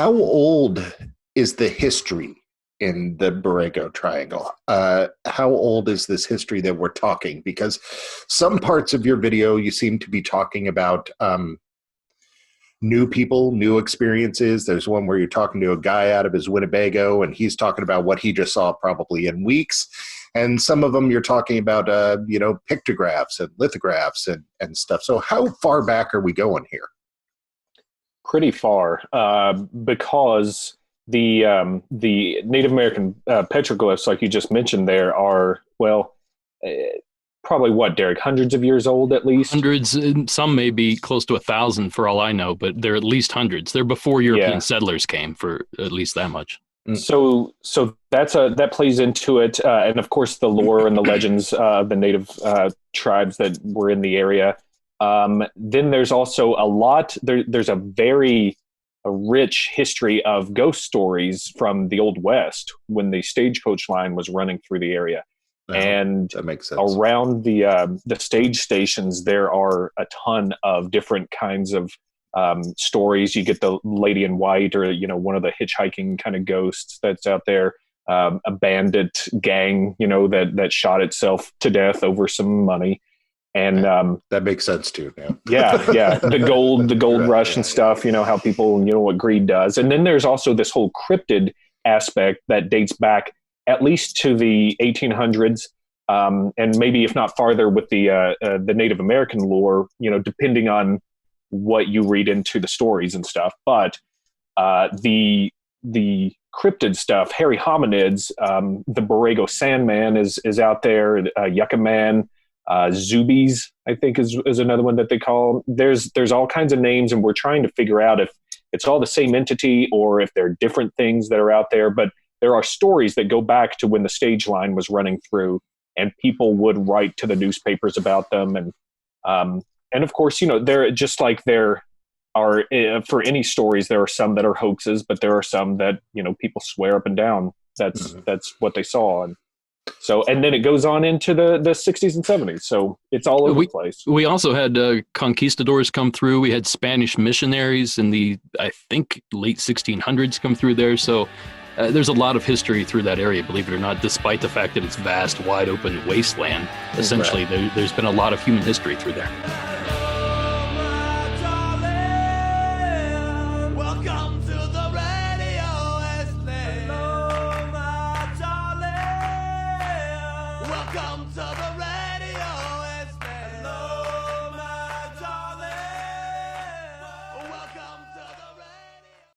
how old is the history in the Borrego Triangle? How old is this history that we're talking? Because some parts of your video, you seem to be talking about new people, new experiences. There's one where you're talking to a guy out of his Winnebago, and he's talking about what he just saw probably in weeks. And some of them you're talking about, pictographs and lithographs and stuff. So how far back are we going here? Pretty far, because the Native American petroglyphs, like you just mentioned, there are, probably what, Derek, hundreds of years old at least? Hundreds, some may be close to 1,000 for all I know, but they're at least hundreds. They're before European settlers came, for at least that much. So that plays into it, and of course the lore and the legends of the native tribes that were in the area. Then there's also there's a very rich history of ghost stories from the Old West when the stagecoach line was running through the area. And that makes sense. Around the stage stations, there are a ton of different kinds of stories. You get the lady in white, or one of the hitchhiking kind of ghosts that's out there. A bandit gang, that shot itself to death over some money. And that makes sense too. Yeah. The gold rush and stuff. How people, what greed does. And then there's also this whole cryptid aspect that dates back at least to the 1800s, and maybe if not farther with the Native American lore. Depending on what you read into the stories and stuff. But the cryptid stuff, hairy hominids, the Borrego Sandman is out there. Yucca Man. Zubies, I think, is another one that they call. There's all kinds of names, and we're trying to figure out if it's all the same entity or if they're different things that are out there. But there are stories that go back to when the stage line was running through, and people would write to the newspapers about them. And of course, they're just like there are for any stories. There are some that are hoaxes, but there are some that people swear up and down that's what they saw. And then it goes on into the 60s and 70s. So it's all over the place. We also had conquistadors come through. We had Spanish missionaries in the, I think, late 1600s come through there. So there's a lot of history through that area, believe it or not, despite the fact that it's vast, wide open wasteland. Essentially, there's been a lot of human history through there.